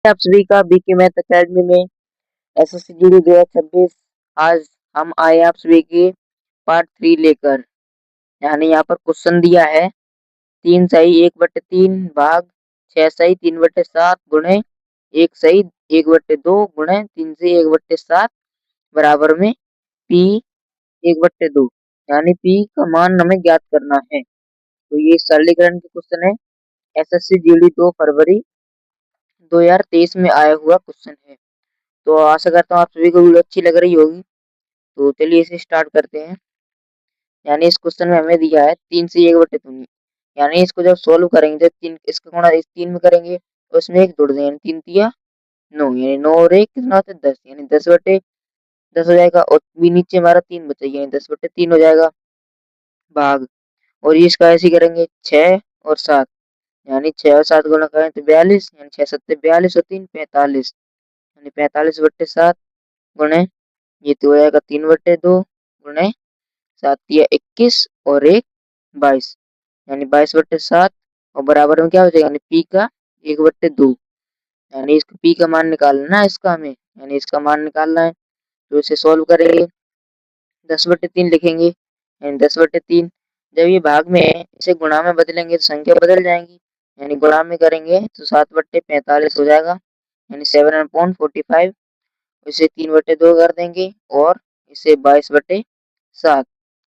आप सभी का बीके मैथ अकेडमी में एसएससी जीडी 2026। आज हम आए आप सभी के पार्ट 3 लेकर। यानी यहाँ पर क्वेश्चन दिया है 3 सही 1/3 भाग 6 सही 3/7 गुणे 1 सही 1/2 गुणे 3 सही 1/7 बराबर में पी 1/2। यानी पी का मान हमें ज्ञात करना है। तो ये सरलीकरण के क्वेश्चन है। एसएससी जीडी 2 फरवरी 2023 में आया हुआ क्वेश्चन है। तो आशा करता हूँ आप सभी को वीडियो अच्छी लग रही होगी। तो चलिए इसे स्टार्ट करते हैं। यानी इस क्वेश्चन में हमें दिया है 3 से 1/3। यानी इसको जब सोल्व करेंगे जब 3 इसका गुणा इस 3 में करेंगे तो इसमें 1 जोड़ देंगे यानी 3 तिया 9 यानी 9 और 1 कितना होता है 10 यानी 10/10 हो जाएगा। और भी नीचे हमारा 3 बचेगा यानी 10/3 हो जाएगा भाग। और ये इसका ऐसे ही करेंगे 6 और 7 यानी 6 और 7 गुणा करें तो 42 यानी 6 7 42 और 3 45 यानी 45/7 गुणे ये तो हो जाएगा 3/2 गुणे 7 या 21 और 1 22 यानी 22/7 और बराबर में क्या हो जाएगा यानी पी का 1/2। यानी इसका पी का मान निकालना है इसका हमें यानी इसका मान निकालना है। तो इसे सोल्व करेंगे 10/3 लिखेंगे यानी 10/3। जब ये भाग में है इसे गुणा में बदलेंगे तो संख्या बदल जाएंगी यानी गुणा में करेंगे तो 7/45 हो जाएगा यानी 7/45। इसे 3/2 कर देंगे और इसे 22/7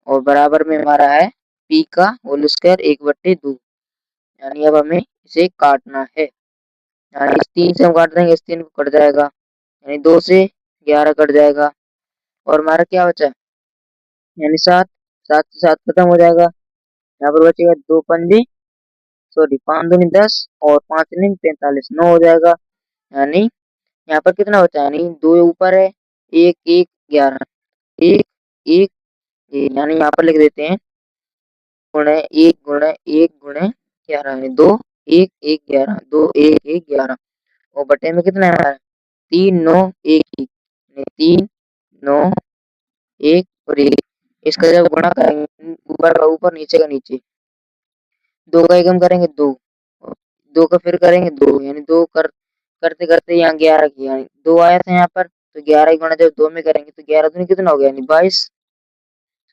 और बराबर में हमारा है पी का होल स्क्वायर 1/2। यानी अब हमें इसे काटना है। यानी इस 3 से हम काट देंगे इस 3 को कट जाएगा यानी 2 से 11 कट जाएगा और हमारा क्या बचा यानी 7 7 से 7 खत्म हो जाएगा। यहाँ पर बचेगा 2 पंजे सॉरी 5 दूनी 10 और 5 नहीं 45 9 हो जाएगा। यानी यहाँ पर कितना बचा यानी 2 ऊपर है 1 1 11 1 1 यानी यहाँ पर लिख देते हैं गुणे 1 गुणे 11 यानी 2 1 1 11 2 1 1 11 और बटे में कितना है 3 9 1 1 3 9 1 और 1। इसका जब गुणा करेंगे ऊपर का ऊपर नीचे का नीचे 2 का एकम करेंगे 2 2 का फिर करेंगे 2 यानी 2 करते करते यहाँ 11 की यानी 2 आया था यहाँ पर तो 11 की गुणा जब 2 में करेंगे तो 11 दूनी कितना हो गया यानी 22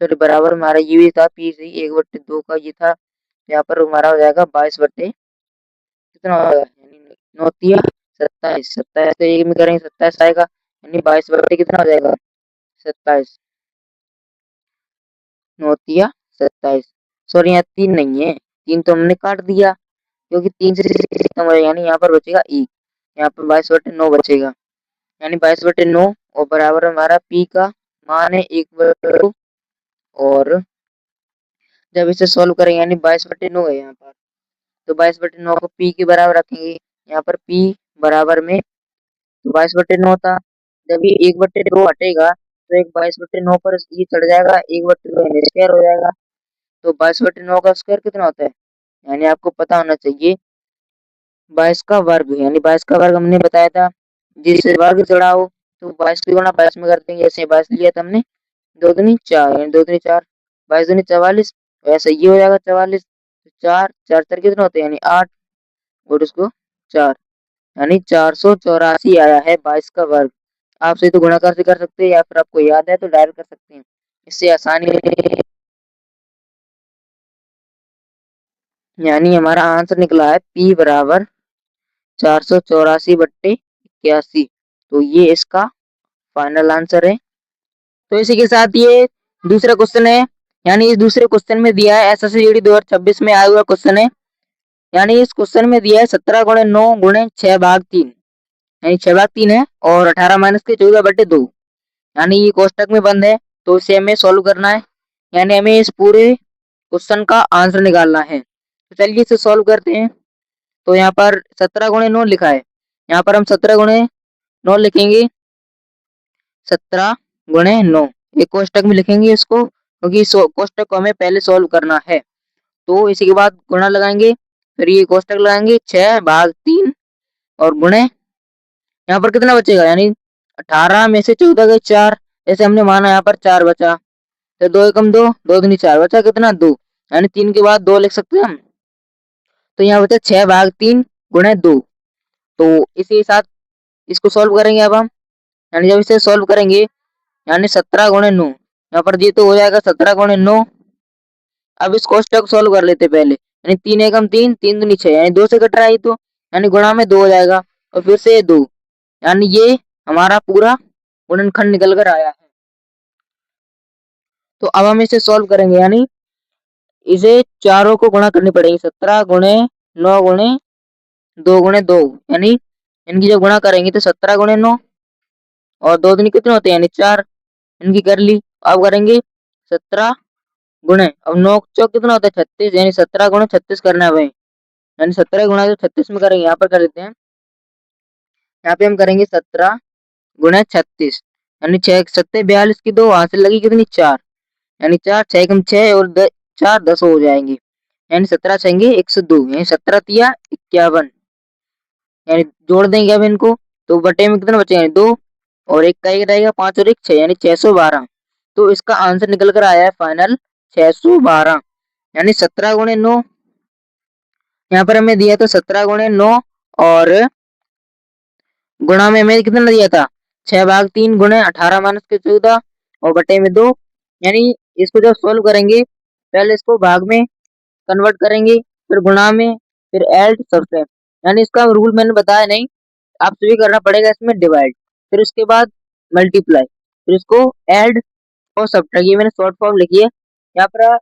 सॉरी बराबर हमारा ये भी था पी से 1/2 का ये था। यहाँ पर हमारा हो जाएगा 22 बट्टे कितना होगा यानी 9 तिया 27 27 तो 1 में करेंगे 27 आएगा यानी 22 बट्टे कितना हो जाएगा 27 9 तिया 27 सॉरी यहाँ 3 नहीं है 3 तो हमने काट दिया क्योंकि 3 से खत्म हो यानी यहाँ पर बचेगा 1 यहाँ पर 22/9 बचेगा यानी 22/9 और बराबर हमारा पी का मान है 1/2 और जब इसे सोल्व करेंगे यानी 22/9 है यहाँ पर तो 22/9 को पी के बराबर रखेंगे यहाँ पर पी बराबर में तो 22/9 था। जब ये 1/2 हटेगा तो एक 22/9 पर ये चढ़ जाएगा 1/2 स्क्वायर हो जाएगा। तो 22/9 का स्क्वायर कितना होता है यानी आपको पता होना चाहिए 22 का वर्ग यानी 22 का वर्ग हमने बताया था जिससे वर्ग चढ़ा हो तो 22 की गुणा 22 में कर देंगे। जैसे 22 लिया था हमने 2 दूनी 4 यानी 2 दूनी 4 22 दूनी 44 वैसे ये हो जाएगा 44 4 4 4 कितना होते हैं यानी 8 और उसको 4 यानी 484 आया है 22 का वर्ग। आप से तो गुणाकार से कर सकते हैं या फिर आपको याद है तो डायरेक्ट कर सकते हैं इससे आसानी यानी हमारा आंसर निकला है पी बराबर 484/81। तो ये इसका फाइनल आंसर है। तो इसी के साथ ये दूसरा क्वेश्चन है यानी इस दूसरे क्वेश्चन में दिया है एसएससी जीडी 2026 में आया हुआ क्वेश्चन है। यानी इस क्वेश्चन में दिया है 17 गुणे 9 गुणे 6 भाग 3 यानी 6 भाग 3 है और 18 माइनस के 14/2 यानी ये कोष्टक में बंद है तो इसे हमें सोल्व करना है यानी हमें इस पूरे क्वेश्चन का आंसर निकालना है। तो चलिए इसे सोल्व करते हैं। तो यहाँ पर 17 गुणे 9 लिखा है यहाँ पर हम 17 गुणे 9 लिखेंगे 17 गुणे 9 एक कोष्टक में लिखेंगे इसको क्योंकि कोष्टक को हमें पहले सोल्व करना है। तो इसी के बाद गुणा लगाएंगे फिर ये कोष्टक लगाएंगे 6 भाग 3 और गुणे यहाँ पर कितना बचेगा यानी 18 में से 14 गए 4 जैसे हमने माना यहाँ पर 4 बचा तो 2 एकम 2 2 दूनी 4 बचा कितना 2 यानी 3 के बाद 2 लिख सकते हैं हम। तो यहाँ बचा 6 भाग 3 गुणे 2 तो इसी के साथ इसको सॉल्व करेंगे अब हम, यानी जब इसे सॉल्व करेंगे यानी 17 गुणे 9, यहाँ पर ये तो हो जाएगा 17 गुणे 9। अब इस कोष्टक को सॉल्व कर लेते पहले, यानी 3 एकम 3, 3 दूनी 6, यानी 2 से कट रहा है तो, यानी गुणा में 2 हो जाएगा और फिर से 2, यानी ये हमारा पूरा गुणनखंड निकल कर आया है। तो अब हम इसे सॉल्व करेंगे, यानी इसे चारों को गुणा करनी पड़ेगी, 17 गुणे 9 गुणे 2 गुणे 2, यानी इनकी जब गुणा करेंगे तो 17 गुणे 9 और 2 दूनी कितने होते हैं यानी 4, इनकी कर ली। अब करेंगे 17 गुणे, अब 9 चौक कितना होता है 36, यानी 17 गुणे 36 करना है भाई, यानी 17 गुणा जो 36 में करेंगे, यहाँ पर कर देते हैं, यहाँ पे हम करेंगे 17 गुणे 36, यानी 6 सत्ते 42 की 2 वहां से लगी कितनी 4, यानी 4 6 कम 6 और 4 10 हो जाएंगे, यानी 17 छेंगे 102, यानी 17 तिया 51, यानी जोड़ देंगे अब इनको तो बटे में कितना बचेगा 2 और एक का एक रहेगा 5 और 1 6, यानी 612। तो इसका आंसर निकल कर आया है फाइनल 612, यानी 17 गुणे 9, यहाँ पर हमें दिया था 17 गुणे 9 और गुणा में हमें कितना दिया था 6 भाग 3 गुणे 18 माइनस के 14 और बटे में 2, यानी इसको जब सोल्व करेंगे पहले इसको भाग में कन्वर्ट करेंगे, फिर गुणा में, फिर ऐड सब्ट्रैक्ट, यानी इसका रूल मैंने बताया नहीं, आप सभी करना पड़ेगा इसमें डिवाइड, फिर उसके बाद मल्टीप्लाई, फिर इसको ऐड और सब्ट्रैक्ट, ये मैंने शॉर्ट फॉर्म लिखी है। यहाँ पर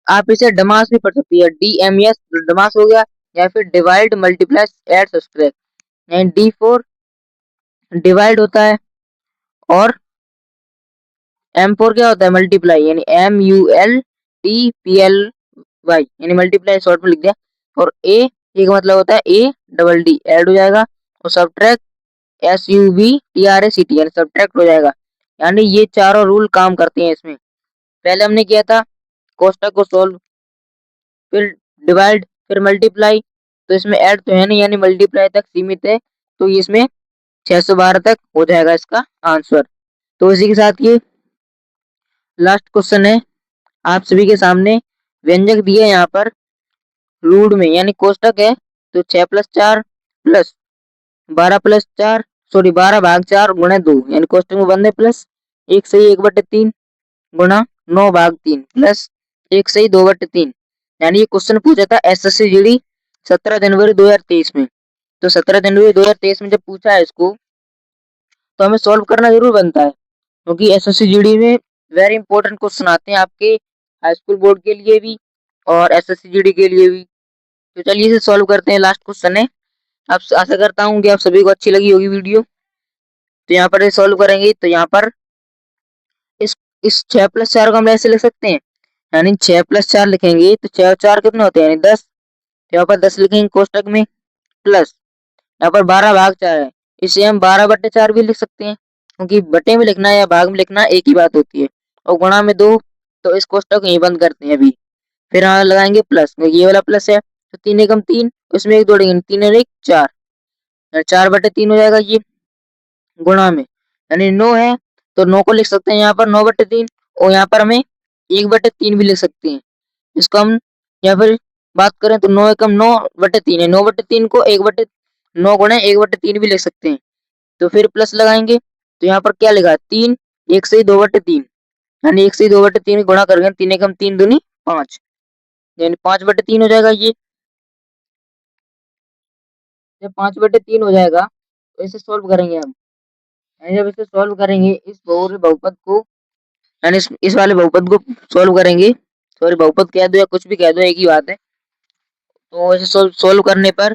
आप इसे डमास भी पढ़ सकती है, DMS डमास हो गया, या फिर डिवाइड मल्टीप्लाई ऐड सब्ट्रैक्ट, यानी D4 डिवाइड होता है और M4 क्या होता है मल्टीप्लाई, यानी MULTPLY, यानी मल्टीप्लाई शॉर्ट में लिख दिया, और ए का मतलब होता है ADD ऐड हो जाएगा, और सब्ट्रैक्ट SUBTRACT, यानी सब्ट्रैक्ट हो जाएगा, यानी ये चारों रूल काम करते हैं इसमें। पहले हमने किया था कोष्टक को सोल्व, फिर डिवाइड, फिर मल्टीप्लाई, तो इसमें ऐड तो है नहीं, यानी मल्टीप्लाई तक सीमित है, तो इसमें 612 तक हो जाएगा इसका आंसर। तो इसी के साथ ये लास्ट क्वेश्चन है आप सभी के सामने, व्यंजक दिए यहाँ पर रूट में, यानी कोष्टक है तो 6 + 4 प्लस 12 + 4 सॉरी 12 भाग 4 गुणे 2, यानी कोष्टक में बंदे प्लस 1 सही 1/3 गुणा 9 भाग 3 प्लस 1 सही 2/3, यानी ये क्वेश्चन पूछा था SSC जीडी 17 जनवरी 2023 में। तो 17 जनवरी 2023 में जब पूछा है इसको तो हमें सॉल्व करना जरूर बनता है, क्योंकि SSC जीडी में वेरी इंपॉर्टेंट क्वेश्चन आते हैं आपके हाई स्कूल बोर्ड के लिए भी और SSC जीडी के लिए भी। तो चलिए इसे सॉल्व करते हैं, लास्ट क्वेश्चन है। आप आशा करता हूँ कि आप सभी को अच्छी लगी होगी वीडियो। तो यहाँ पर सॉल्व करेंगे तो यहाँ पर इस 6 + 4 को हम ऐसे लिख सकते हैं, यानी 6 + 4 लिखेंगे तो 6 और 4 कितने होते हैं यानी 10, यहाँ पर 10 लिखेंगे कोष्टक में, प्लस यहाँ पर 12 भाग 4 है, इसे हम 12/4 भी लिख सकते हैं, क्योंकि बटे में लिखना या भाग में लिखना एक ही बात होती है, और गुणा में 2, तो इस कोष्टक को यहीं बंद करते हैं अभी, फिर यहाँ लगाएंगे प्लस, ये वाला प्लस है तो 3 एकम 3, उसमें एक जोड़ेंगे 3 और 1 4, 4/3 हो जाएगा ये गुणा में, यानी 9 है तो 9 को लिख सकते हैं यहाँ पर 9/3, और यहाँ पर हमें 1/3 भी लिख सकते हैं, इसको हम या फिर बात करें तो 9 एकम 9/3 है, 9/3 को 1/9 गुणे 1/3 भी लिख सकते हैं, तो फिर प्लस लगाएंगे तो यहाँ पर क्या लिखा 3 1 सही 2/3, यानी 1 सही 2/3 गुणा करेंगे 3 एकम 3 दूनी 5, यानी 5/3 हो जाएगा ये। जब 5/3 हो जाएगा तो इसे सोल्व करेंगे हम, यानी जब इसे सोल्व करेंगे इस पूरे बहुपद को, यानी इस वाले बहुपद को सोल्व करेंगे, सॉरी बहुपद कह दो या कुछ भी कह दो एक ही बात है, तो इसे सोल्व करने पर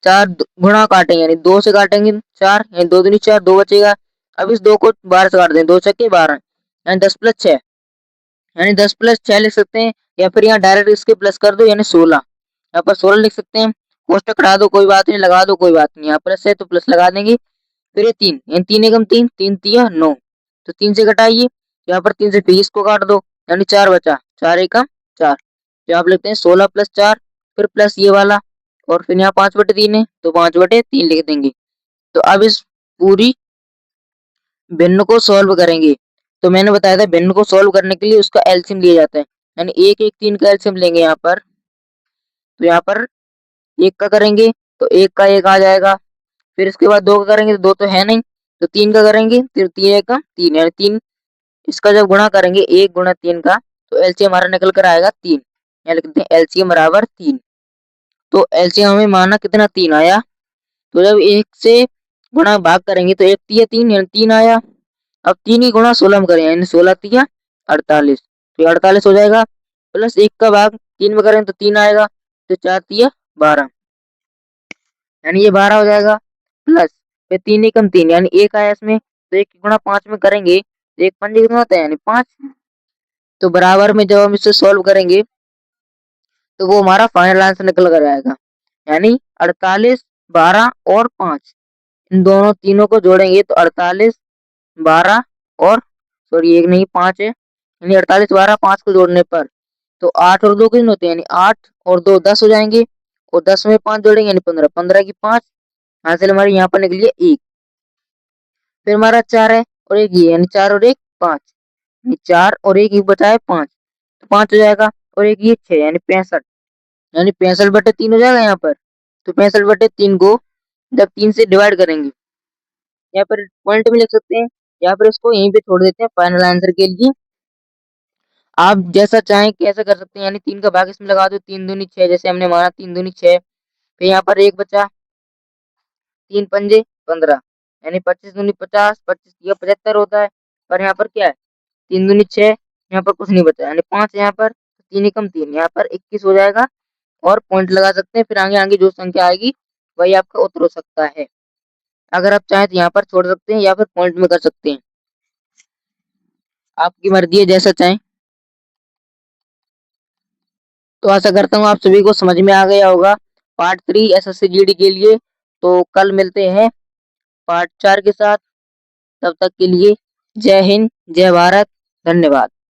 4 गुणा काटेंगे, यानी 2 से काटेंगे 4, यानी 2 दूनी 4 2 बचेगा, अब इस 2 को 12 से काट दें 2 छक्के 12, यानी 10 + 6, यानी 10 + 6 लिख सकते हैं, या फिर यहाँ डायरेक्ट इसके प्लस कर दो यानी 16, यहाँ पर 16 लिख सकते हैं, कोष्टक हटा दो कोई बात नहीं, लगा दो कोई बात नहीं, यहाँ प्लस है तो प्लस लगा देंगे, फिर ये 3 यानी 3 एकम 3 3 तिया 9, तो 3 से घटाइए, यहाँ पर 3 से फिर इसको काट दो, यानी 4 बचा, 4 एकम 4, तो आप लिखते हैं 16 + 4 फिर प्लस ये वाला, और फिर यहाँ 5/3 है तो 5/3 लिख देंगे। तो अब इस पूरी भिन्न को सॉल्व करेंगे, तो मैंने बताया था भिन्न को सॉल्व करने के लिए उसका एलसीएम लिया जाता है, यानी 1 1 3 का एलसीएम लेंगे यहाँ पर, तो यहाँ पर 1 का करेंगे तो 1 का 1 आ जाएगा, फिर इसके बाद 2 का करेंगे तो 2 तो है नहीं, तो 3 का करेंगे, फिर 3 एकम 3 यानी 3, इसका जब गुणा करेंगे 1 गुणा 3 का, तो एलसीएम हमारा निकल कर आएगा 3। यहाँ लिखते हैं एलसीएम बराबर 3। तो एलसीएम हमें माना कितना 3 आया। तो जब 1 से गुणा भाग करेंगे तो 1 तिया 3 यानी 3 आया। अब 3 की गुणा 16 में करें यानी 16 तिया 48, तो 48 हो जाएगा। प्लस 1 का भाग 3 में करें तो 3 आएगा, तो 4 तिया 12 यानी ये 12 हो जाएगा। प्लस फिर 3 एकम 3 यानी 1 आया इसमें, तो 1 की गुणा 5 में करेंगे तो 1 पंजे कितना होता है यानी 5। तो बराबर में जब हम इसे सॉल्व करेंगे तो वो हमारा फाइनल आंसर निकल कर आएगा, यानी 48, 12 और 5। इन दोनों तीनों को जोड़ेंगे तो 48, 12 और सॉरी 1 नहीं 5 है, यानी 48, 12, 5 को जोड़ने पर तो 8 और 2 कितने होते हैं, यानी 8 और 2 10 हो जाएंगे, और 10 में 5 जोड़ेंगे यानी 15, 15 की 5, हासिल हमारी यहाँ पर निकली है 1। फिर हमारा 4 है और 1 ये, यानी 4 और 1 5, यानी 4 और 1 बचा है 5, तो 5 हो जाएगा, और 1 ये 6 यानी 65, यानी 65/3 हो जाएगा यहाँ पर। तो 65/3 को जब 3 से डिवाइड करेंगे, यहाँ पर पॉइंट में लिख सकते हैं, या फिर इसको यहीं पे छोड़ देते हैं फाइनल आंसर के लिए। आप जैसा चाहें कैसे कर सकते हैं, यानी 3 का भाग इसमें लगा दो, 3 दूनी 6, जैसे हमने माना 3 दूनी 6, फिर यहाँ पर 1 बचा, 3 पंजे 15, यानी 25 दूनी 50, 25 या 75 होता है, पर यहाँ पर क्या है 3 दूनी 6, यहाँ पर कुछ नहीं बचा, यानी 5 यहाँ पर, 3 एकम 3 यहाँ पर 21 हो जाएगा, और पॉइंट लगा सकते हैं। फिर आगे आगे जो संख्या आएगी वही आपका उत्तर हो सकता है। अगर आप चाहें तो यहाँ पर छोड़ सकते हैं या फिर पॉइंट में कर सकते हैं, आपकी मर्जी है जैसा चाहें। तो आशा करता हूँ आप सभी को समझ में आ गया होगा पार्ट 3 एसएससी जीडी के लिए। तो कल मिलते हैं पार्ट 4 के साथ, तब तक के लिए जय हिंद, जय भारत, धन्यवाद।